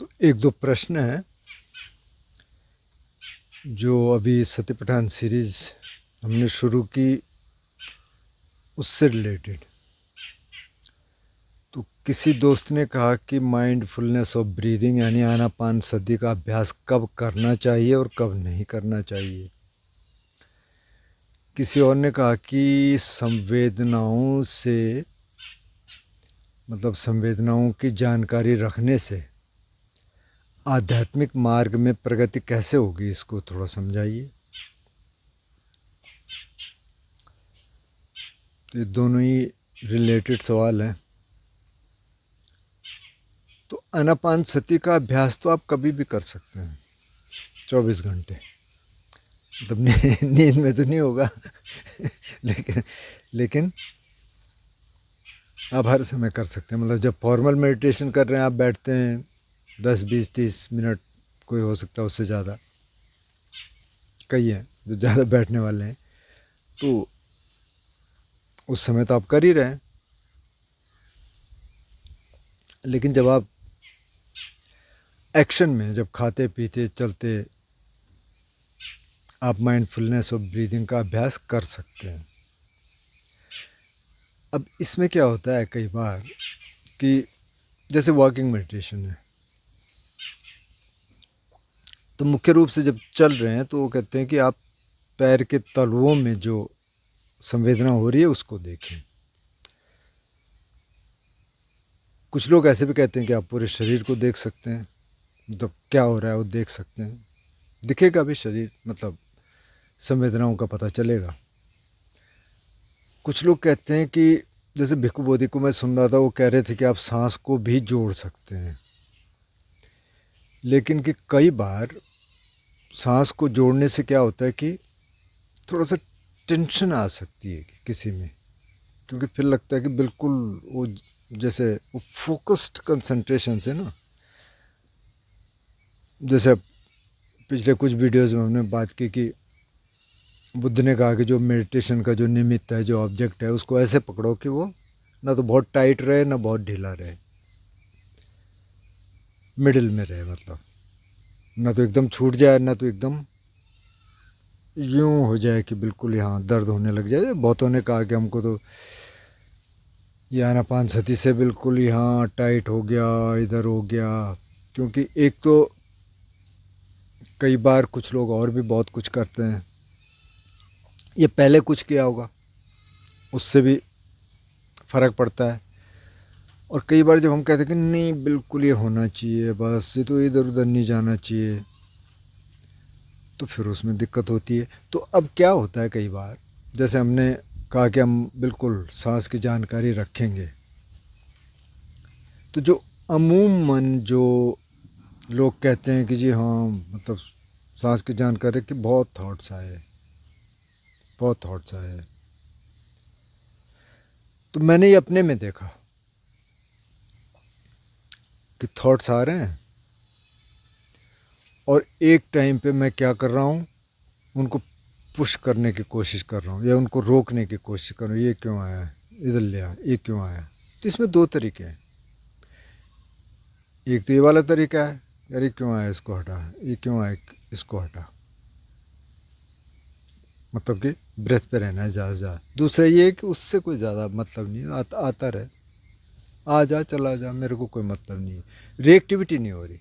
तो एक दो प्रश्न हैं जो अभी सत्य पठान सीरीज हमने शुरू की उससे रिलेटेड। तो किसी दोस्त ने कहा कि माइंडफुलनेस ऑफ ब्रीदिंग यानी आनापानसति का अभ्यास कब करना चाहिए और कब नहीं करना चाहिए। किसी और ने कहा कि संवेदनाओं से मतलब संवेदनाओं की जानकारी रखने से आध्यात्मिक मार्ग में प्रगति कैसे होगी, इसको थोड़ा समझाइए। तो ये दोनों ही रिलेटेड सवाल हैं। तो आनापानसति का अभ्यास तो आप कभी भी कर सकते हैं, 24 घंटे। मतलब नींद में तो नहीं होगा लेकिन आप हर समय कर सकते हैं। मतलब जब फॉर्मल मेडिटेशन कर रहे हैं, आप बैठते हैं 10, 20, 30 मिनट, कोई हो सकता है उससे ज़्यादा, कई हैं जो ज़्यादा बैठने वाले हैं, तो उस समय तो आप कर ही रहे हैं। लेकिन जब आप एक्शन में, जब खाते पीते चलते, आप माइंडफुलनेस ऑफ ब्रीदिंग का अभ्यास कर सकते हैं। अब इसमें क्या होता है कई बार कि जैसे वॉकिंग मेडिटेशन है, तो मुख्य रूप से जब चल रहे हैं तो वो कहते हैं कि आप पैर के तलवों में जो संवेदना हो रही है उसको देखें। कुछ लोग ऐसे भी कहते हैं कि आप पूरे शरीर को देख सकते हैं, मतलब क्या हो रहा है वो देख सकते हैं, दिखेगा भी शरीर, मतलब संवेदनाओं का पता चलेगा। कुछ लोग कहते हैं कि जैसे भिक्खु बोधि को मैं सुन रहा था, वो कह रहे थे कि आप सांस को भी जोड़ सकते हैं, लेकिन कि कई बार सांस को जोड़ने से क्या होता है कि थोड़ा सा टेंशन आ सकती है किसी में, क्योंकि फिर लगता है कि बिल्कुल वो जैसे वो फोकस्ड कंसंट्रेशन से ना, जैसे पिछले कुछ वीडियोस में हमने बात की कि बुद्ध ने कहा कि जो मेडिटेशन का जो निमित्त है, जो ऑब्जेक्ट है, उसको ऐसे पकड़ो कि वो ना तो बहुत टाइट रहे ना बहुत ढीला रहे, मिडिल में रहे। मतलब ना तो एकदम छूट जाए ना तो एकदम यूँ हो जाए कि बिल्कुल यहाँ दर्द होने लग जाए। बहुतों ने कहा कि हमको तो ये आनापानसति से बिल्कुल यहाँ टाइट हो गया, इधर हो गया। क्योंकि एक तो कई बार कुछ लोग और भी बहुत कुछ करते हैं, ये पहले कुछ किया होगा उससे भी फ़र्क पड़ता है। और कई बार जब हम कहते हैं कि नहीं बिल्कुल ये होना चाहिए, बस ये तो इधर उधर नहीं जाना चाहिए, तो फिर उसमें दिक्कत होती है। तो अब क्या होता है कई बार, जैसे हमने कहा कि हम बिल्कुल सांस की जानकारी रखेंगे, तो जो अमूमन जो लोग कहते हैं कि जी हाँ, मतलब सांस की जानकारी कि बहुत थॉट्स आए, बहुत थॉट्स आए, तो मैंने ये अपने में देखा कि थॉट्स आ रहे हैं और एक टाइम पे मैं क्या कर रहा हूँ, उनको पुश करने की कोशिश कर रहा हूँ या उनको रोकने की कोशिश कर रहा हूँ। ये क्यों आया, इधर ले आ, ये क्यों आया। तो इसमें दो तरीके हैं। एक तो ये वाला तरीका है, अरे क्यों आया इसको हटा, ये क्यों आया इसको हटा, मतलब कि ब्रेथ पे रहना है ज़्यादा से ज़्यादा। दूसरा ये है कि उससे कोई ज़्यादा मतलब नहीं है, आता रहे, आ जा चला जा, मेरे को कोई मतलब नहीं है, रिएक्टिविटी नहीं हो रही।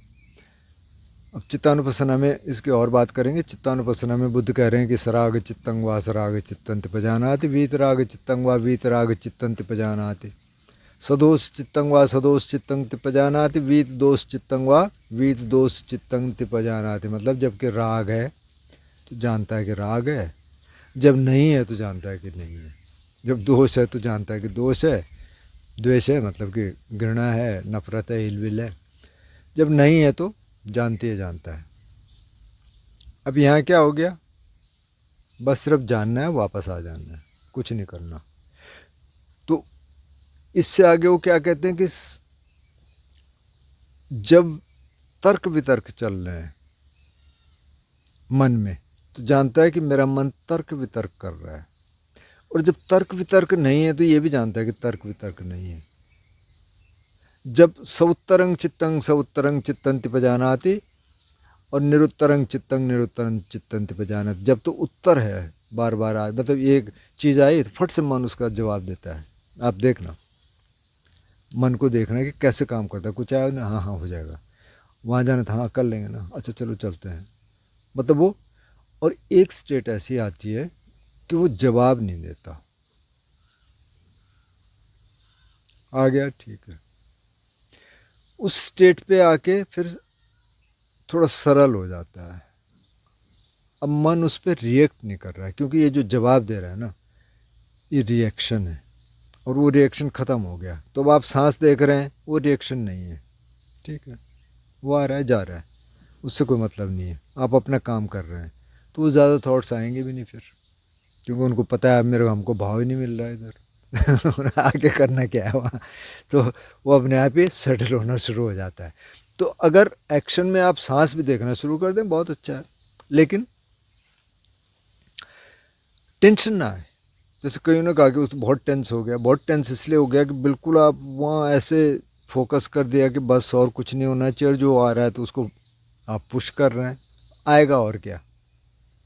अब चित्तानुपसना में इसकी और बात करेंगे। चित्तानुपसना में बुद्ध कह रहे हैं कि सराग चित्तं वा सराग चित्तंति पजानाति, वीतराग चित्तं वा वीतराग चित्तंति पजानाति, सदोष चित्तं वा सदोष चित्तंति पजानाति, वीत दोष चित्तं वा वीत दोष चित्तंति पजानाति। मतलब जबकि राग है तो जानता है कि राग है, जब नहीं है तो जानता है कि नहीं है, जब दोष है तो जानता है कि दोष है, द्वेष है मतलब कि घृणा है, नफरत है, हिलविल है, जब नहीं है तो जानती है, जानता है। अब यहाँ क्या हो गया, बस सिर्फ जानना है, वापस आ जाना है, कुछ नहीं करना। तो इससे आगे वो क्या कहते हैं कि जब तर्क वितर्क चल रहे हैं मन में, तो जानता है कि मेरा मन तर्क वितर्क कर रहा है। और जब तर्क वितर्क नहीं है तो ये भी जानता है कि तर्क वितर्क नहीं है। जब सवुत्तरंग चित्तंति पजानाति और निरुत्तरंग चित्तंति पजानाति, जब तो उत्तर है बार बार आ, मतलब एक चीज़ आई तो फट से मन उसका जवाब देता है। आप देखना, मन को देखना कि कैसे काम करता है। कुछ आया ना, हाँ हाँ हो जाएगा, वहाँ जाना था, हाँ कर लेंगे ना, अच्छा चलो चलते हैं, मतलब वो। और एक स्टेट ऐसी आती है कि वो जवाब नहीं देता, आ गया ठीक है। उस स्टेट पे आके फिर थोड़ा सरल हो जाता है। अब मन उस पर रिएक्ट नहीं कर रहा है, क्योंकि ये जो जवाब दे रहा है ना, ये रिएक्शन है, और वो रिएक्शन ख़त्म हो गया। तो अब आप सांस देख रहे हैं, वो रिएक्शन नहीं है, ठीक है, वो आ रहा है जा रहा है, उससे कोई मतलब नहीं है। आप अपना काम कर रहे हैं, तो वो ज़्यादा थॉट्स आएंगे भी नहीं फिर, क्योंकि उनको पता है मेरे हमको भाव ही नहीं मिल रहा है इधर और आगे करना क्या है वहाँ, तो वो अपने आप ही सेटल होना शुरू हो जाता है। तो अगर एक्शन में आप सांस भी देखना शुरू कर दें, बहुत अच्छा है, लेकिन टेंशन ना आए। जैसे कईयों ने कहा कि उस बहुत टेंस हो गया, बहुत टेंस इसलिए हो गया कि बिल्कुल आप वहाँ ऐसे फोकस कर दिया कि बस और कुछ नहीं होना चाहिए, और जो आ रहा है तो उसको आप पुश कर रहे हैं, आएगा और क्या,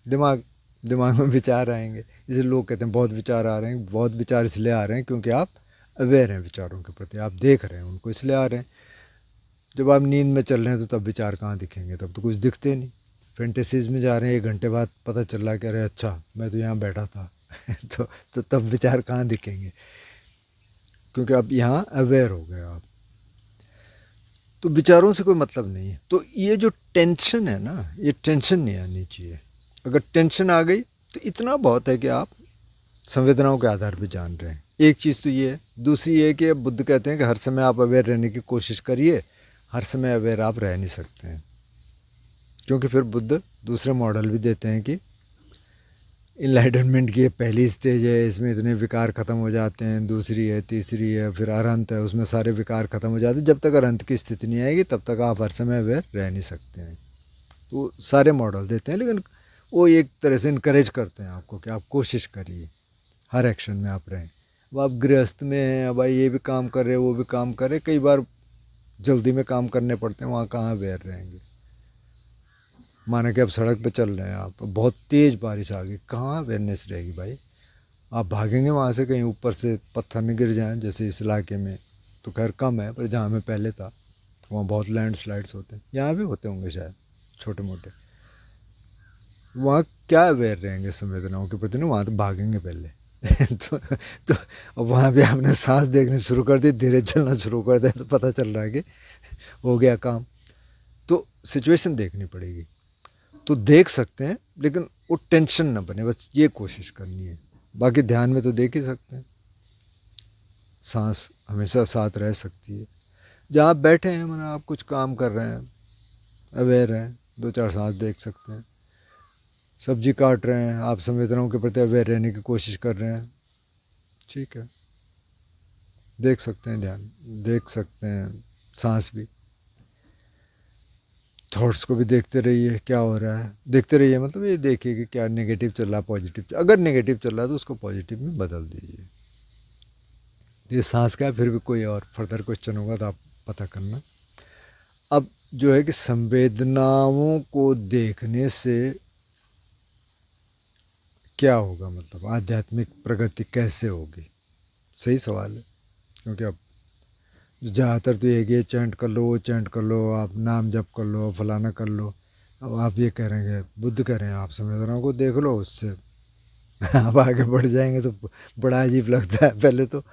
दिमाग दिमाग में विचार आएंगे। इसलिए लोग कहते हैं बहुत विचार आ रहे हैं, बहुत विचार इसलिए आ रहे हैं क्योंकि आप अवेयर हैं विचारों के प्रति, आप देख रहे हैं उनको, इसलिए आ रहे हैं। जब आप नींद में चल रहे हैं तो तब विचार कहाँ दिखेंगे, तब तो कुछ दिखते नहीं। फैंटेसीज में जा रहे हैं, 1 घंटे बाद पता चल रहा है कि अरे अच्छा मैं तो यहाँ बैठा था तो तब विचार कहाँ दिखेंगे, क्योंकि आप यहाँ अवेयर हो गए आप। तो विचारों से कोई मतलब नहीं है। तो ये जो टेंशन है ना, ये टेंशन नहीं आनी चाहिए। अगर टेंशन आ गई तो इतना बहुत है कि आप संवेदनाओं के आधार पर जान रहे हैं। एक चीज़ तो ये है। दूसरी ये है कि बुद्ध कहते हैं कि हर समय आप अवेयर रहने की कोशिश करिए, हर समय अवेयर आप रह नहीं सकते हैं, क्योंकि फिर बुद्ध दूसरे मॉडल भी देते हैं कि इनलाइटनमेंट की ये पहली स्टेज है, इसमें इतने विकार ख़त्म हो जाते हैं, दूसरी है, तीसरी है, फिर अरहंत है, उसमें सारे विकार ख़त्म हो जाते हैं। जब तक अरहंत की स्थिति नहीं आएगी तब तक आप हर समय अवेयर रह नहीं सकते हैं। तो सारे मॉडल देते हैं, लेकिन वो एक तरह से इनक्रेज करते हैं आपको कि आप कोशिश करिए, हर एक्शन में आप रहें। अब आप गृहस्थ में हैं, अब भाई ये भी काम कर रहे वो भी काम कर रहे, कई बार जल्दी में काम करने पड़ते हैं, वहाँ कहाँ अवेयर रहेंगे। माना कि आप सड़क पे चल रहे हैं, आप बहुत तेज़ बारिश आ गई, कहाँ अवेयरनेस रहेगी भाई। आप भागेंगे वहाँ से, कहीं ऊपर से पत्थर नहीं गिर जाएं, जैसे इस इलाके में तो खैर कम है, पर जहाँ मैं पहले था वहाँ बहुत लैंडस्लाइड्स होते हैं, यहाँ भी होते होंगे शायद छोटे मोटे। वहाँ क्या अवेयर रहेंगे संवेदनाओं के प्रति ना, वहाँ तो भागेंगे पहले तो अब वहाँ भी आपने सांस देखनी शुरू कर दी, धीरे चलना शुरू कर दिया, तो पता चल रहा है कि हो गया काम। तो सिचुएशन देखनी पड़ेगी। तो देख सकते हैं, लेकिन वो टेंशन ना बने, बस ये कोशिश करनी है। बाकी ध्यान में तो देख ही सकते हैं, सांस हमेशा साथ रह सकती है। जहाँ आप बैठे हैं, माना आप कुछ काम कर रहे हैं, अवेयर हैं, 2-4 सांस देख सकते हैं। सब्जी काट रहे हैं, आप संवेदनाओं के प्रति अवेयर रहने की कोशिश कर रहे हैं, ठीक है, देख सकते हैं, ध्यान देख सकते हैं, सांस भी। थॉट्स को भी देखते रहिए क्या हो रहा है, देखते रहिए, मतलब ये देखिए कि क्या नेगेटिव चल रहा है, पॉजिटिव। अगर नेगेटिव चल रहा है तो उसको पॉजिटिव में बदल दीजिए। ये सांस का है, फिर भी कोई और फर्दर क्वेश्चन होगा तो आप पता करना। अब जो है कि संवेदनाओं को देखने से क्या होगा, मतलब आध्यात्मिक प्रगति कैसे होगी, सही सवाल है। क्योंकि अब ज़्यादातर तो ये चैंट कर लो, वो चैंट कर लो, आप नाम जप कर लो, फलाना कर लो। अब आप ये कह रहे हैं, बुद्ध कह रहे हैं आप संवेदनाओं को देख लो, उससे आप आगे बढ़ जाएंगे, तो बड़ा अजीब लगता है। पहले तो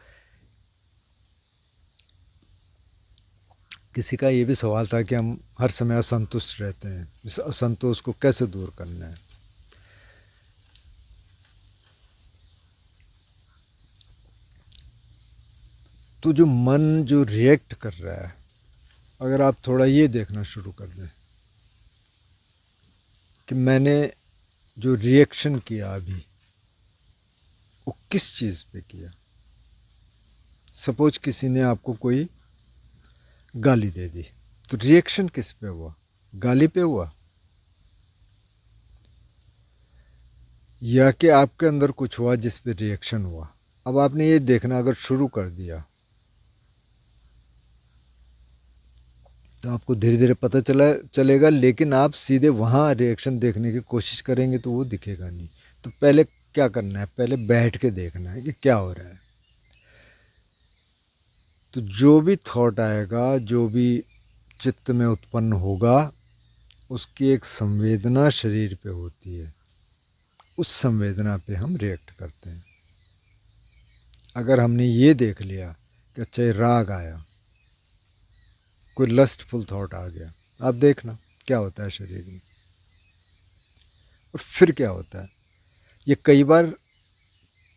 किसी का ये भी सवाल था कि हम हर समय असंतुष्ट रहते हैं, इस असंतोष को कैसे दूर करना है। तो जो मन जो रिएक्ट कर रहा है, अगर आप थोड़ा ये देखना शुरू कर दें कि मैंने जो रिएक्शन किया अभी, वो किस चीज़ पे किया। सपोज किसी ने आपको कोई गाली दे दी, तो रिएक्शन किस पे हुआ, गाली पे हुआ, या कि आपके अंदर कुछ हुआ जिस पे रिएक्शन हुआ। अब आपने ये देखना अगर शुरू कर दिया तो आपको धीरे धीरे पता चलेगा, लेकिन आप सीधे वहाँ रिएक्शन देखने की कोशिश करेंगे तो वो दिखेगा नहीं। तो पहले क्या करना है, पहले बैठ के देखना है कि क्या हो रहा है। तो जो भी थॉट आएगा, जो भी चित्त में उत्पन्न होगा, उसकी एक संवेदना शरीर पे होती है, उस संवेदना पे हम रिएक्ट करते हैं। अगर हमने ये देख लिया कि अच्छा ये राग आया, कोई लस्टफुल थॉट आ गया, आप देखना क्या होता है शरीर में। और फिर क्या होता है, ये कई बार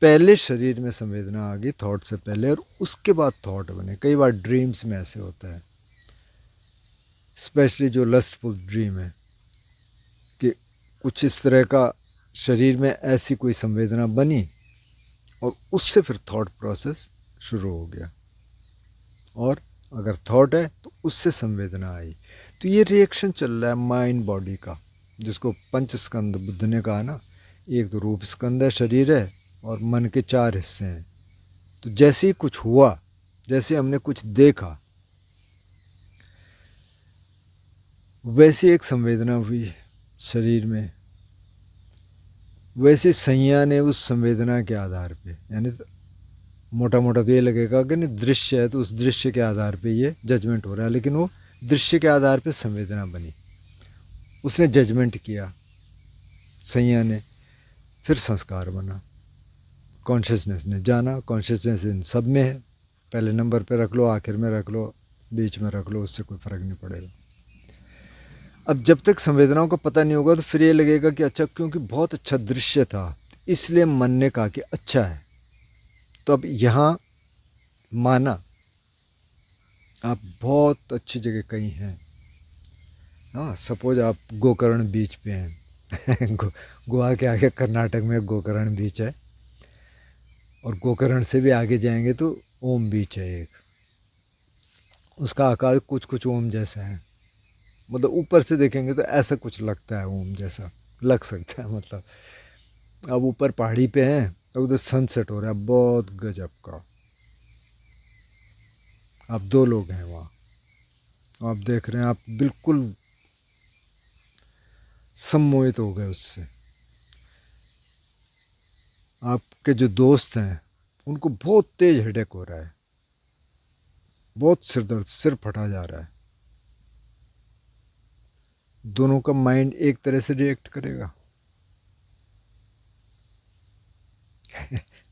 पहले शरीर में संवेदना आ गई थॉट से पहले, और उसके बाद थॉट बने। कई बार ड्रीम्स में ऐसे होता है, स्पेशली जो लस्टफुल ड्रीम है, कि कुछ इस तरह का शरीर में ऐसी कोई संवेदना बनी और उससे फिर थॉट प्रोसेस शुरू हो गया। और अगर थॉट है तो उससे संवेदना आई। तो ये रिएक्शन चल रहा है माइंड बॉडी का, जिसको पंच स्कंद बुद्ध ने कहा ना। एक तो रूप स्कंद है, शरीर है, और मन के 4 हिस्से हैं। तो जैसे ही कुछ हुआ, जैसे हमने कुछ देखा, वैसी एक संवेदना हुई शरीर में। वैसे संज्ञा ने उस संवेदना के आधार पे, यानी मोटा मोटा तो ये लगेगा कि नहीं दृश्य है तो उस दृश्य के आधार पे ये जजमेंट हो रहा है, लेकिन वो दृश्य के आधार पे संवेदना बनी। उसने जजमेंट किया संज्ञा ने, फिर संस्कार बना। कॉन्शियसनेस ने जाना, कॉन्शियसनेस इन सब में है, पहले नंबर पे रख लो, आखिर में रख लो, बीच में रख लो, उससे कोई फ़र्क नहीं पड़ेगा। अब जब तक संवेदनाओं का पता नहीं होगा तो फिर ये लगेगा कि अच्छा क्योंकि बहुत अच्छा दृश्य था इसलिए मन ने कहा कि अच्छा है। तो अब यहाँ माना आप बहुत अच्छी जगह कहीं हैं, हाँ सपोज आप गोकर्ण बीच पे हैं गोवा के आगे कर्नाटक में गोकर्ण बीच है, और गोकर्ण से भी आगे जाएंगे तो ओम बीच है एक। उसका आकार कुछ कुछ ओम जैसा है, मतलब ऊपर से देखेंगे तो ऐसा कुछ लगता है, ओम जैसा लग सकता है। मतलब अब ऊपर पहाड़ी पे हैं और उधर सनसेट हो रहा है बहुत गजब का। आप 2 लोग हैं वहाँ, आप देख रहे हैं, आप बिल्कुल सम्मोहित हो गए उससे। आपके जो दोस्त हैं उनको बहुत तेज हेडेक हो रहा है, बहुत सिर दर्द, सिर फटा जा रहा है। दोनों का माइंड एक तरह से रिएक्ट करेगा?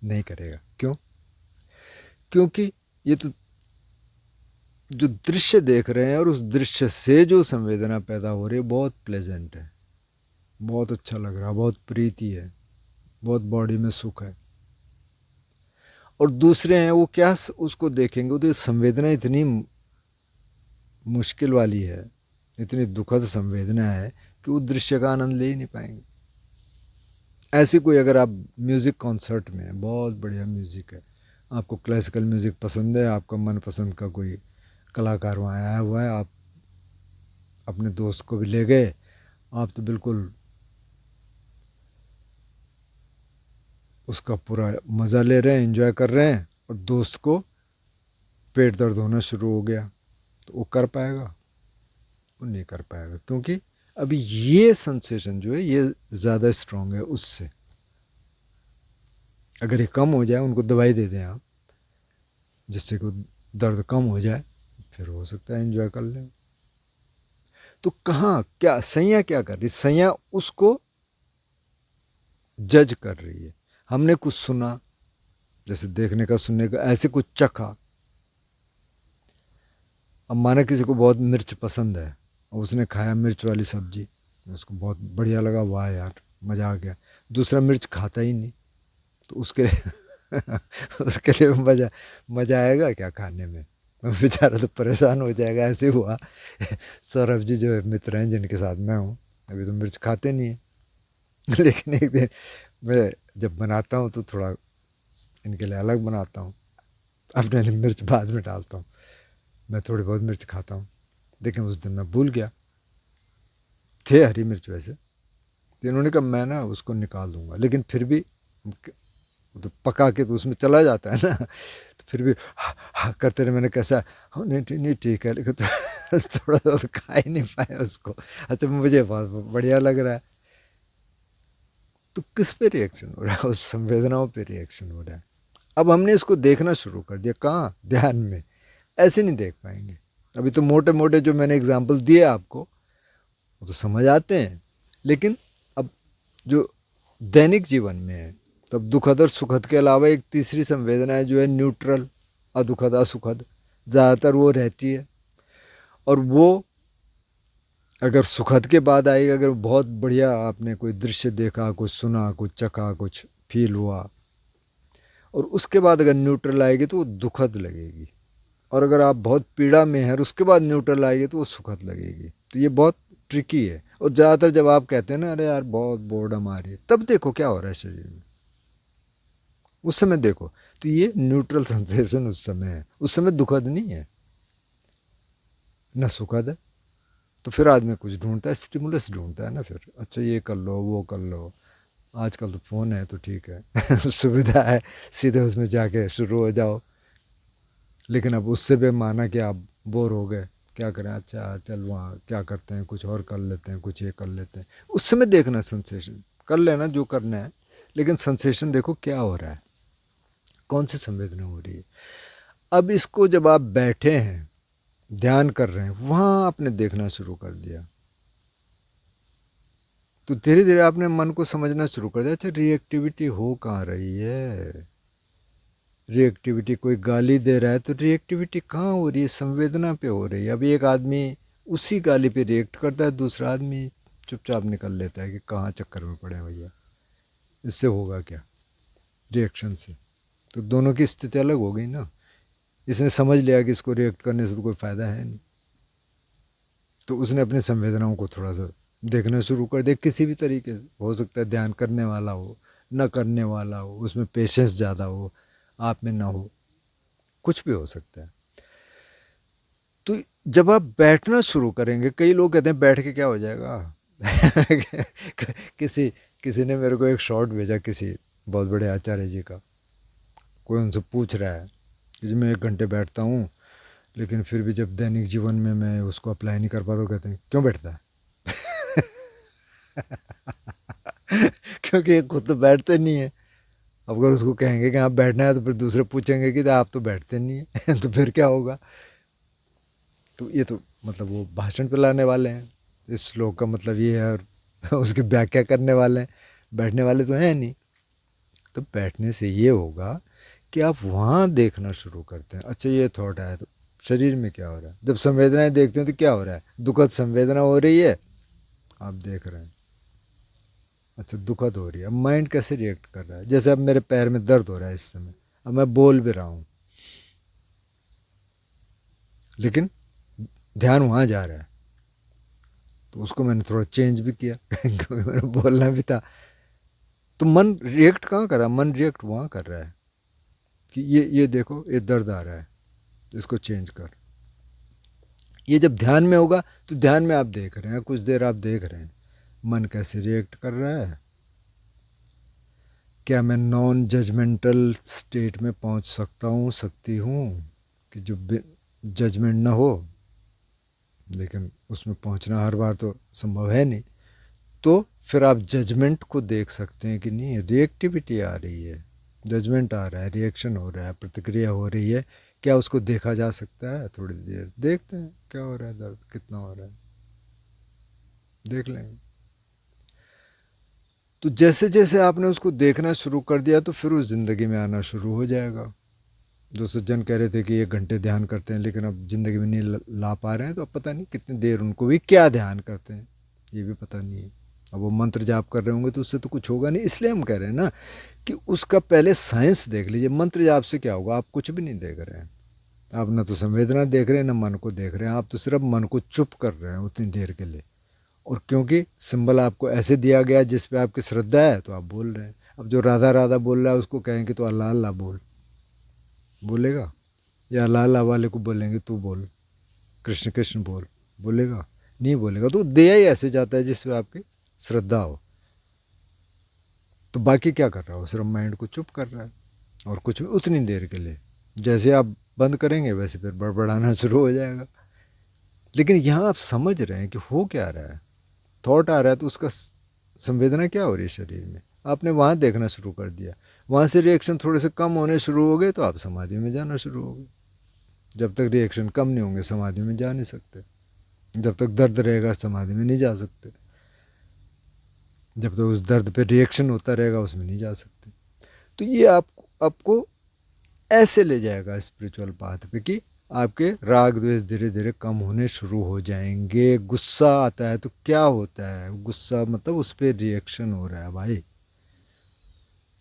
नहीं करेगा। क्यों? क्योंकि ये तो जो दृश्य देख रहे हैं और उस दृश्य से जो संवेदना पैदा हो रही है बहुत प्लेजेंट है, बहुत अच्छा लग रहा है, बहुत प्रीति है, बहुत बॉडी में सुख है। और दूसरे हैं वो क्या उसको देखेंगे, तो संवेदना इतनी मुश्किल वाली है, इतनी दुखद संवेदना है कि वो दृश्य का आनंद ले ही नहीं पाएंगे। ऐसी कोई अगर आप म्यूज़िक कॉन्सर्ट में हैं, बहुत बढ़िया म्यूज़िक है, आपको क्लासिकल म्यूज़िक पसंद है, आपका मनपसंद का कोई कलाकार वहाँ आया हुआ है, आप अपने दोस्त को भी ले गए, आप तो बिल्कुल उसका पूरा मज़ा ले रहे हैं, एंजॉय कर रहे हैं, और दोस्त को पेट दर्द होना शुरू हो गया, तो वो कर पाएगा? वो नहीं कर पाएगा, क्योंकि अभी ये सेंसेशन जो है ये ज़्यादा स्ट्रॉन्ग है उससे। अगर ये कम हो जाए, उनको दवाई दे दें आप जिससे कि दर्द कम हो जाए, फिर हो सकता है एंजॉय कर लें। तो कहाँ क्या संज्ञा क्या कर रही? संज्ञा उसको जज कर रही है। हमने कुछ सुना, जैसे देखने का, सुनने का, ऐसे कुछ चखा। अब माना किसी को बहुत मिर्च पसंद है और उसने खाया मिर्च वाली सब्जी, उसको बहुत बढ़िया लगा, वाह यार मज़ा आ गया। दूसरा मिर्च खाता ही नहीं, तो उसके उसके लिए मज़ा मज़ा आएगा क्या खाने में? बेचारा तो परेशान हो जाएगा। ऐसे हुआ सौरभ जी जो मित्र हैं जिनके साथ मैं हूँ, अभी तो मिर्च खाते नहीं हैं लेकिन एक दिन मैं जब बनाता हूँ तो थोड़ा इनके लिए अलग बनाता हूँ, अपने लिए मिर्च बाद में डालता हूँ। मैं थोड़ी बहुत मिर्च खाता हूँ, लेकिन उस दिन मैं भूल गया, थे हरी मिर्च वैसे, तो इन्होंने कहा मैं ना उसको निकाल दूंगा, लेकिन फिर भी वो तो पका के तो उसमें चला जाता है ना, तो फिर भी हाँ हाँ करते रहे। मैंने कैसा, हाँ नहीं नहीं ठीक है, लेकिन थोड़ा सा तो खा ही नहीं पाया उसको। अच्छा मुझे बहुत बढ़िया लग रहा है। तो किस पे रिएक्शन हो रहा है? उस संवेदनाओं पे रिएक्शन हो रहा है। अब हमने इसको देखना शुरू कर दिया, कहाँ, ध्यान में। ऐसे नहीं देख पाएंगे। अभी तो मोटे मोटे जो मैंने एग्जाम्पल दिए आपको वो तो समझ आते हैं, लेकिन अब जो दैनिक जीवन में है, तब दुखद और सुखद के अलावा एक तीसरी संवेदना है जो है न्यूट्रल, अदुखद असुखद, ज़्यादातर वो रहती है। और वो अगर सुखद के बाद आएगा, अगर बहुत बढ़िया आपने कोई दृश्य देखा, कुछ सुना, कुछ चखा, कुछ फील हुआ, और उसके बाद अगर न्यूट्रल आएगी तो वो दुखद लगेगी। और अगर आप बहुत पीड़ा में हैं और उसके बाद न्यूट्रल आएगी तो वो सुखद लगेगी। तो ये बहुत ट्रिकी है। और ज़्यादातर जब आप कहते हैं ना अरे यार बहुत बोर्डम आ रही है, तब देखो क्या हो रहा है शरीर में, उस समय देखो। तो ये न्यूट्रल सेंसेशन उस समय है, उस समय दुखद नहीं है न सुखद है। तो फिर आदमी कुछ ढूंढता है, स्टिमुलस ढूंढता है ना फिर, अच्छा ये कर लो वो कर लो। आजकल तो फ़ोन है तो ठीक है सुविधा है, सीधे उसमें जाके शुरू हो जाओ। लेकिन अब उससे भी माना कि आप बोर हो गए, क्या करें, अच्छा चल वहाँ क्या करते हैं, कुछ और कर लेते हैं, कुछ ये कर लेते हैं। उस समय देखना सेंसेशन, कर लेना जो करना है, लेकिन सेंसेशन देखो क्या हो रहा है, कौन सी संवेदना हो रही है। अब इसको जब आप बैठे हैं, ध्यान कर रहे हैं, वहाँ आपने देखना शुरू कर दिया, तो धीरे धीरे आपने मन को समझना शुरू कर दिया, अच्छा रिएक्टिविटी हो कहाँ रही है। रिएक्टिविटी, कोई गाली दे रहा है तो रिएक्टिविटी कहाँ हो रही है, संवेदना पे हो रही है। अभी एक आदमी उसी गाली पे रिएक्ट करता है, दूसरा आदमी चुपचाप निकल लेता है कि कहाँ चक्कर में पड़े हैं भैया। इससे होगा क्या, रिएक्शन से? तो दोनों की स्थिति अलग हो गई ना। इसने समझ लिया कि इसको रिएक्ट करने से तो कोई फ़ायदा है नहीं, तो उसने अपनी संवेदनाओं को थोड़ा सा देखना शुरू कर दिया, किसी भी तरीके से। हो सकता है ध्यान करने वाला हो, न करने वाला हो, उसमें पेशेंस ज़्यादा हो, आप में ना हो, कुछ भी हो सकता है। तो जब आप बैठना शुरू करेंगे, कई लोग कहते हैं बैठ के क्या हो जाएगा किसी किसी ने मेरे को एक शॉर्ट भेजा, किसी बहुत बड़े आचार्य जी का। कोई उनसे पूछ रहा है कि मैं 1 घंटे बैठता हूँ, लेकिन फिर भी जब दैनिक जीवन में मैं उसको अप्लाई नहीं कर पाता, तो कहते हैं क्यों बैठता है क्योंकि ये खुद तो बैठते नहीं है। अब अगर उसको कहेंगे कि आप बैठना है, तो फिर दूसरे पूछेंगे कि आप तो बैठते नहीं है तो फिर क्या होगा। तो ये तो मतलब वो भाषण पे लाने वाले हैं, इस श्लोक का मतलब ये है, और उसकी व्याख्या करने वाले हैं, बैठने वाले तो हैं नहीं। तो बैठने से ये होगा कि आप वहाँ देखना शुरू करते हैं, अच्छा ये थॉट आया तो शरीर में क्या हो रहा है। जब संवेदनाएं देखते हैं तो क्या हो रहा है, दुखद संवेदना हो रही है, आप देख रहे हैं, अच्छा दुखद हो रही है। अब माइंड कैसे रिएक्ट कर रहा है, जैसे अब मेरे पैर में दर्द हो रहा है इस समय, अब मैं बोल भी रहा हूँ, लेकिन ध्यान वहाँ जा रहा है, तो उसको मैंने थोड़ा चेंज भी किया क्योंकि मैंने बोलना भी था। तो मन रिएक्ट कहाँ कर रहा है, मन रिएक्ट वहाँ कर रहा है कि ये देखो ये दर्द आ रहा है, इसको चेंज कर। ये जब ध्यान में होगा तो ध्यान में आप देख रहे हैं, कुछ देर आप देख रहे हैं मन कैसे रिएक्ट कर रहा है। क्या मैं नॉन जजमेंटल स्टेट में पहुंच सकता हूँ, सकती हूँ, कि जो जजमेंट ना हो। लेकिन उसमें पहुंचना हर बार तो संभव है नहीं। तो फिर आप जजमेंट को देख सकते हैं कि नहीं, रिएक्टिविटी आ रही है, जजमेंट आ रहा है, रिएक्शन हो रहा है, प्रतिक्रिया हो रही है, क्या उसको देखा जा सकता है। थोड़ी देर देखते हैं क्या हो रहा है, दर्द कितना हो रहा है, देख लेंगे। तो जैसे जैसे आपने उसको देखना शुरू कर दिया, तो फिर उस ज़िंदगी में आना शुरू हो जाएगा। जो सज्जन कह रहे थे कि 1 घंटे ध्यान करते हैं लेकिन अब ज़िंदगी में नहीं ला पा रहे हैं, तो अब पता नहीं कितनी देर उनको भी क्या ध्यान करते हैं, ये भी पता नहीं है। अब वो मंत्र जाप कर रहे होंगे तो उससे तो कुछ होगा नहीं। इसलिए हम कह रहे हैं ना कि उसका पहले साइंस देख लीजिए। मंत्र जाप से क्या होगा, आप कुछ भी नहीं देख रहे हैं, आप ना तो संवेदना देख रहे हैं ना मन को देख रहे हैं, आप तो सिर्फ मन को चुप कर रहे हैं उतनी देर के लिए। और क्योंकि सिंबल आपको ऐसे दिया गया जिस पे आपकी श्रद्धा है तो आप बोल रहे हैं। अब जो राधा राधा बोल रहा है उसको कहेंगे तो अल्लाह अल्लाह बोल, बोलेगा? या अल्लाह अल्लाह वाले को बोलेंगे तू बोल, कृष्ण कृष्ण बोल, बोलेगा? नहीं बोलेगा। तो दिया ही ऐसे जाता है जिस पे आपकी श्रद्धा हो। तो बाकी क्या कर रहा है, वो सिर्फ माइंड को चुप कर रहा है, और कुछ भी उतनी देर के लिए। जैसे आप बंद करेंगे वैसे फिर बड़बड़ाना शुरू हो जाएगा। लेकिन यहाँ आप समझ रहे हैं कि हो क्या रहा है। थॉट आ रहा है तो उसका संवेदना क्या हो रही है शरीर में, आपने वहाँ देखना शुरू कर दिया। वहाँ से रिएक्शन थोड़े से कम होने शुरू हो गए तो आप समाधि में जाना शुरू हो गए। जब तक रिएक्शन कम नहीं होंगे समाधि में जा नहीं सकते। जब तक दर्द रहेगा समाधि में नहीं जा सकते। जब तक उस दर्द पे रिएक्शन होता रहेगा उसमें नहीं जा सकते। तो ये आपको ऐसे ले जाएगा स्पिरिचुअल पाथ पे कि आपके राग द्वेष धीरे धीरे कम होने शुरू हो जाएंगे। गुस्सा आता है तो क्या होता है, गुस्सा मतलब उस पर रिएक्शन हो रहा है भाई।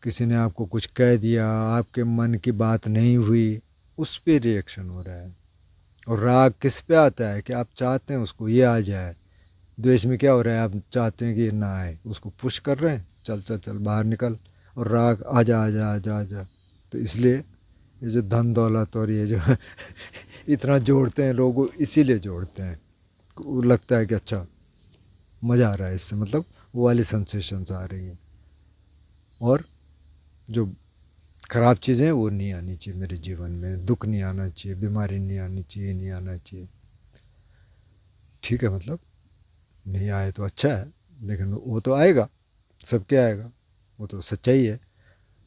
किसी ने आपको कुछ कह दिया, आपके मन की बात नहीं हुई, उस पर रिएक्शन हो रहा है। और राग किस पे आता है कि आप चाहते हैं उसको ये आ जाए। द्वेष में क्या हो रहा है, आप चाहते हैं कि ये ना आए, उसको पुश कर रहे हैं, चल चल चल बाहर निकल। और राग आजा आजा आजा आजा। तो इसलिए ये जो धन दौलत और ये जो इतना जोड़ते हैं लोग, इसीलिए जोड़ते हैं। वो लगता है कि अच्छा मज़ा आ रहा है इससे, मतलब वो वाली सेंसेशंस आ रही हैं। और जो ख़राब चीज़ें हैं वो नहीं आनी चाहिए मेरे जीवन में। दुख नहीं आना चाहिए, बीमारी नहीं आनी चाहिए, नहीं आना चाहिए। ठीक है, मतलब नहीं आए तो अच्छा है, लेकिन वो तो आएगा, सबके आएगा, वो तो सच्चाई है।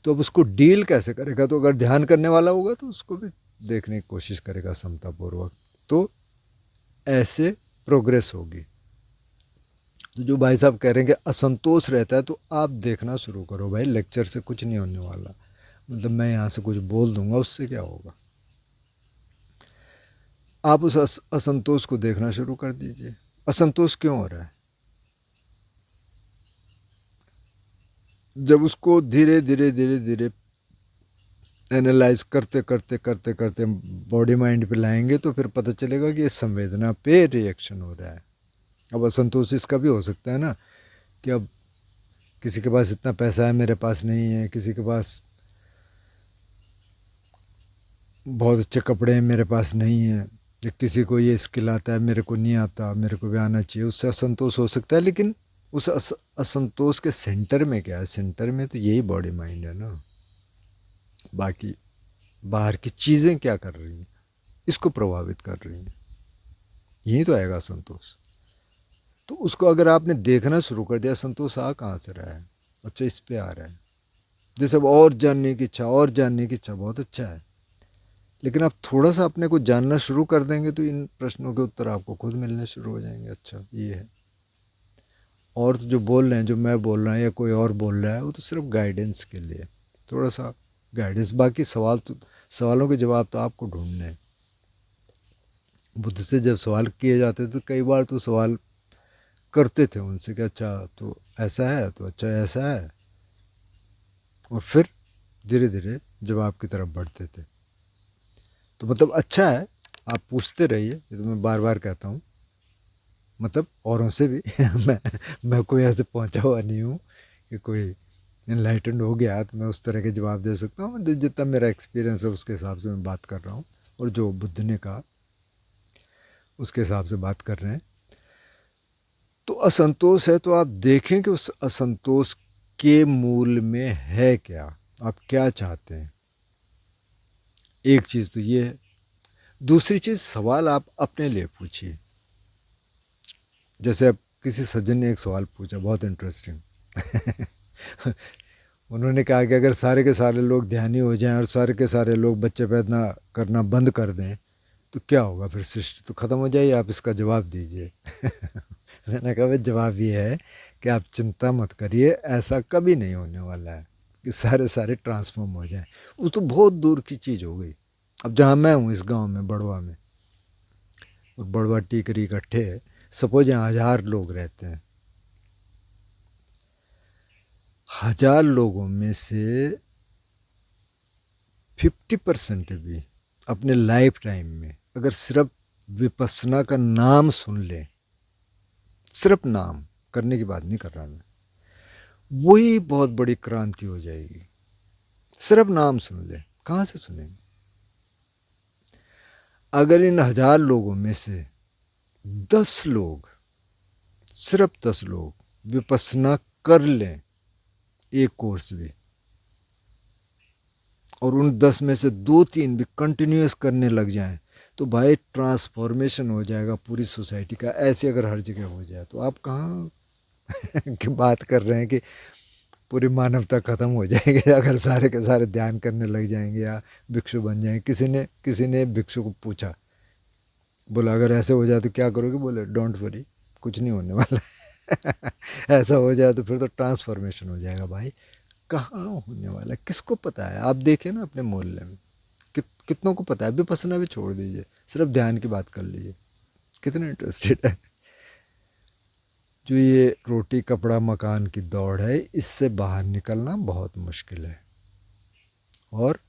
तो अब उसको डील कैसे करेगा, तो अगर ध्यान करने वाला होगा तो उसको भी देखने की कोशिश करेगा समतापूर्वक, तो ऐसे प्रोग्रेस होगी। तो जो भाई साहब कह रहे हैं कि असंतोष रहता है, तो आप देखना शुरू करो भाई, लेक्चर से कुछ नहीं होने वाला। मतलब मैं यहाँ से कुछ बोल दूंगा उससे क्या होगा। आप उस असंतोष को देखना शुरू कर दीजिए। असंतोष क्यों हो रहा है, जब उसको धीरे धीरे धीरे धीरे एनालाइज करते करते करते करते बॉडी माइंड पे लाएंगे तो फिर पता चलेगा कि इस संवेदना पे रिएक्शन हो रहा है। अब असंतोष इसका भी हो सकता है ना कि अब किसी के पास इतना पैसा है, मेरे पास नहीं है, किसी के पास बहुत अच्छे कपड़े हैं, मेरे पास नहीं है, या किसी को ये स्किल आता है मेरे को नहीं आता, मेरे को भी आना चाहिए, उससे असंतोष हो सकता है। लेकिन उस असंतोष के सेंटर में क्या है, सेंटर में तो यही बॉडी माइंड है ना। बाकी बाहर की चीज़ें क्या कर रही हैं, इसको प्रभावित कर रही हैं, यही तो आएगा संतोष। तो उसको अगर आपने देखना शुरू कर दिया, संतोष आ कहाँ से रहा है, अच्छा इस पे आ रहा है। जैसे अब और जानने की इच्छा, और जानने की इच्छा, बहुत अच्छा है। लेकिन आप थोड़ा सा अपने को जानना शुरू कर देंगे तो इन प्रश्नों के उत्तर आपको खुद मिलने शुरू हो जाएंगे। अच्छा ये है। और तो जो बोल रहे हैं, जो मैं बोल रहा हूँ या कोई और बोल रहा है, वो तो सिर्फ गाइडेंस के लिए, थोड़ा सा गाइडेंस। बाकी सवालों के जवाब तो आपको ढूंढने हैं। बुद्ध से जब सवाल किए जाते तो कई बार तो सवाल करते थे उनसे कि अच्छा तो ऐसा है, तो अच्छा ऐसा है, और फिर धीरे धीरे जवाब की तरफ बढ़ते थे। तो मतलब अच्छा है, आप पूछते रहिए, ये तो मैं बार बार कहता हूँ। मतलब औरों से भी मैं कोई ऐसे पहुँचा हुआ नहीं हूँ कि कोई इनलाइटेंड हो गया तो मैं उस तरह के जवाब दे सकता हूँ। जितना मेरा एक्सपीरियंस है उसके हिसाब से मैं बात कर रहा हूँ, और जो बुद्ध ने कहा उसके हिसाब से बात कर रहे हैं। तो असंतोष है तो आप देखें कि उस असंतोष के मूल में है क्या, आप क्या चाहते हैं। एक चीज़ तो ये है। दूसरी चीज़, सवाल आप अपने लिए पूछिए। जैसे अब किसी सज्जन ने एक सवाल पूछा, बहुत इंटरेस्टिंग उन्होंने कहा कि अगर सारे के सारे लोग ध्यानी हो जाएं और सारे के सारे लोग बच्चे पैदा करना बंद कर दें तो क्या होगा, फिर सृष्टि तो ख़त्म हो जाएगी, आप इसका जवाब दीजिए मैंने कहा भाई जवाब ये है कि आप चिंता मत करिए, ऐसा कभी नहीं होने वाला है कि सारे सारे ट्रांसफॉर्म हो जाएं। वो तो बहुत दूर की चीज़ हो गई। अब जहाँ मैं हूँ इस गांव में, बड़वा में, और बड़वा टीकरी इकट्ठे है, सपोज यहाँ 1000 लोग रहते हैं। 1000 लोगों में से 50% भी अपने लाइफ टाइम में अगर सिर्फ विपස්සना का नाम सुन ले, सिर्फ नाम करने की बात नहीं कर रहा मैं, वही बहुत बड़ी क्रांति हो जाएगी। सिर्फ नाम सुन ले, कहाँ से सुनेंगे। अगर इन 1000 लोगों में से 10 लोग, सिर्फ 10 लोग विपස්සना कर लें एक कोर्स भी, और उन 10 में से 2-3 भी कंटिन्यूस करने लग जाएं तो भाई ट्रांसफॉर्मेशन हो जाएगा पूरी सोसाइटी का। ऐसे अगर हर जगह हो जाए तो आप कहाँ की बात कर रहे हैं कि पूरी मानवता ख़त्म हो जाएगी अगर सारे के सारे ध्यान करने लग जाएंगे या भिक्षु बन जाएंगे। किसी ने भिक्षु को पूछा, बोला अगर ऐसे हो जाए तो क्या करोगे? बोले डोंट वरी, कुछ नहीं होने वाला ऐसा हो जाए तो फिर तो ट्रांसफॉर्मेशन हो जाएगा। भाई कहाँ होने वाला है, किसको पता है? आप देखिए ना अपने मोहल्ले में कितनों को पता है? विपස්සना भी छोड़ दीजिए, सिर्फ ध्यान की बात कर लीजिए, कितने इंटरेस्टेड है। जो ये रोटी कपड़ा मकान की दौड़ है, इससे बाहर निकलना बहुत मुश्किल है, और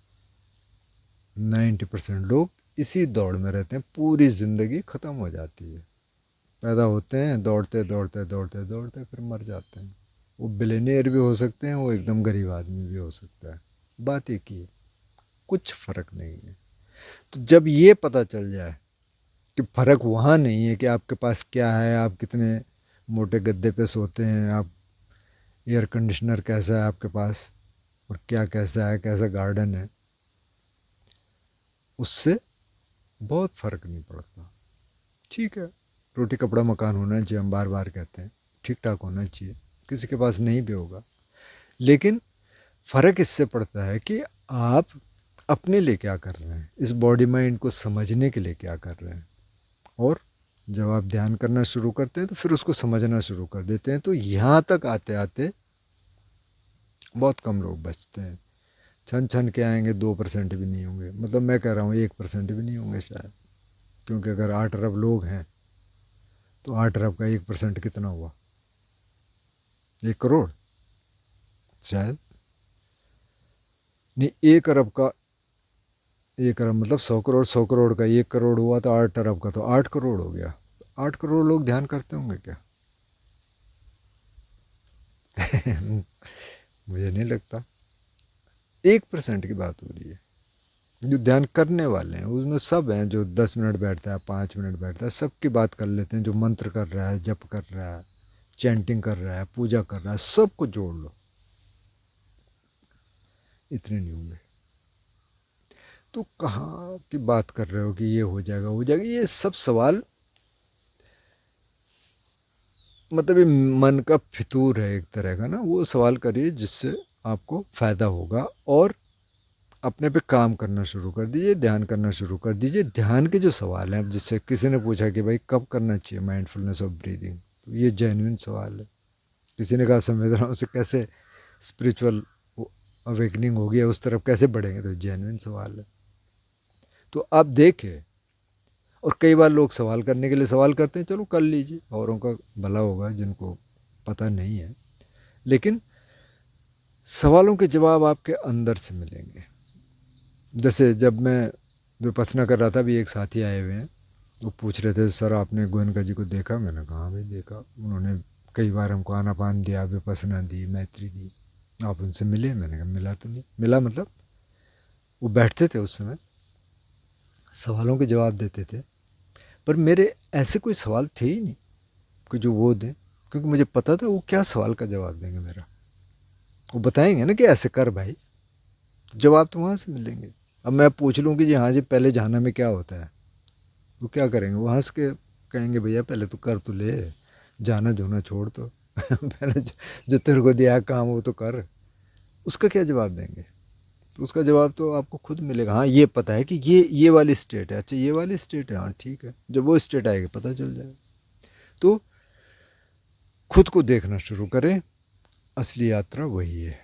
90% लोग इसी दौड़ में रहते हैं, पूरी ज़िंदगी ख़त्म हो जाती है। पैदा होते हैं, दौड़ते दौड़ते दौड़ते दौड़ते फिर मर जाते हैं। वो बिलियनियर भी हो सकते हैं, वो एकदम गरीब आदमी भी हो सकता है, बात एक ही है, कुछ फ़र्क नहीं है। तो जब ये पता चल जाए कि फ़र्क वहाँ नहीं है कि आपके पास क्या है, आप कितने मोटे गद्दे पे सोते हैं, आप एयर कंडीशनर कैसा है आपके पास, और क्या कैसा है, कैसा गार्डन है, उससे बहुत फ़र्क नहीं पड़ता। ठीक है, रोटी कपड़ा मकान होना चाहिए, हम बार बार कहते हैं, ठीक ठाक होना चाहिए, किसी के पास नहीं भी होगा, लेकिन फ़र्क इससे पड़ता है कि आप अपने लिए क्या कर रहे हैं, इस बॉडी माइंड को समझने के लिए क्या कर रहे हैं। और जब आप ध्यान करना शुरू करते हैं तो फिर उसको समझना शुरू कर देते हैं, तो यहाँ तक आते आते बहुत कम लोग बचते हैं। छन छन के आएंगे 2% भी नहीं होंगे, मतलब मैं कह रहा हूँ 1% भी नहीं होंगे शायद, क्योंकि अगर 8 अरब लोग हैं तो 8 अरब का 1% कितना हुआ? 1 करोड़ शायद नहीं, 1 अरब का 1 अरब मतलब 100 करोड़, 100 करोड़ का 1 करोड़ हुआ तो 8 अरब का तो 8 करोड़ हो गया। 8 करोड़ लोग ध्यान करते होंगे क्या? मुझे नहीं लगता। 1% की बात हो रही है। जो ध्यान करने वाले हैं उसमें सब हैं, जो 10 मिनट बैठता है, 5 मिनट बैठता है, सबकी बात कर लेते हैं। जो मंत्र कर रहा है, जप कर रहा है, चैंटिंग कर रहा है, पूजा कर रहा है, सबको जोड़ लो, इतने नहीं होंगे। तो कहाँ की बात कर रहे हो कि ये हो जाएगा हो जाएगा? ये सब सवाल मतलब ये मन का फितूर है एक तरह का ना। वो सवाल करिए जिससे आपको फ़ायदा होगा, और अपने पे काम करना शुरू कर दीजिए, ध्यान करना शुरू कर दीजिए। ध्यान के जो सवाल हैं, अब जिससे किसी ने पूछा कि भाई कब करना चाहिए माइंडफुलनेस ऑफ ब्रीदिंग, तो ये जेन्युइन सवाल है। किसी ने कहा संवेदनाओं से कैसे स्पिरिचुअल अवेकनिंग होगी, उस तरफ कैसे बढ़ेंगे, तो जेन्युइन सवाल है। तो आप देखें, और कई बार लोग सवाल करने के लिए सवाल करते हैं, चलो कर लीजिए, औरों का भला होगा जिनको पता नहीं है, लेकिन सवालों के जवाब आपके अंदर से मिलेंगे। जैसे जब मैं विपස්සना कर रहा था, अभी एक साथी आए हुए हैं, वो पूछ रहे थे सर आपने गोयनका जी को देखा? मैंने कहा हाँ भाई देखा, उन्होंने कई बार हमको आनापान दिया, विपස්සना दी, मैत्री दी। आप उनसे मिले? मैंने कहा मिला तो नहीं। मिला मतलब वो बैठते थे उस समय, सवालों के जवाब देते थे, पर मेरे ऐसे कोई सवाल थे ही नहीं कि जो वो दें, क्योंकि मुझे पता था वो क्या सवाल का जवाब देंगे मेरा। वो बताएंगे ना कि ऐसे कर भाई, तो जवाब तो वहाँ से मिलेंगे। अब मैं पूछ लूँ कि जी हाँ जी पहले जाना में क्या होता है, वो क्या करेंगे? वो हंस के कहेंगे भैया पहले तो कर तो ले, जाना जोना छोड़ तो पहले जो तेरे को दिया काम वो तो कर। उसका क्या जवाब देंगे? तो उसका जवाब तो आपको खुद मिलेगा। हाँ ये पता है कि ये वाली स्टेट है, अच्छा ये वाली स्टेट है, हाँ ठीक है, जब वो स्टेट आएगी पता चल जाएगा। तो खुद को देखना शुरू करें, असली यात्रा वही है।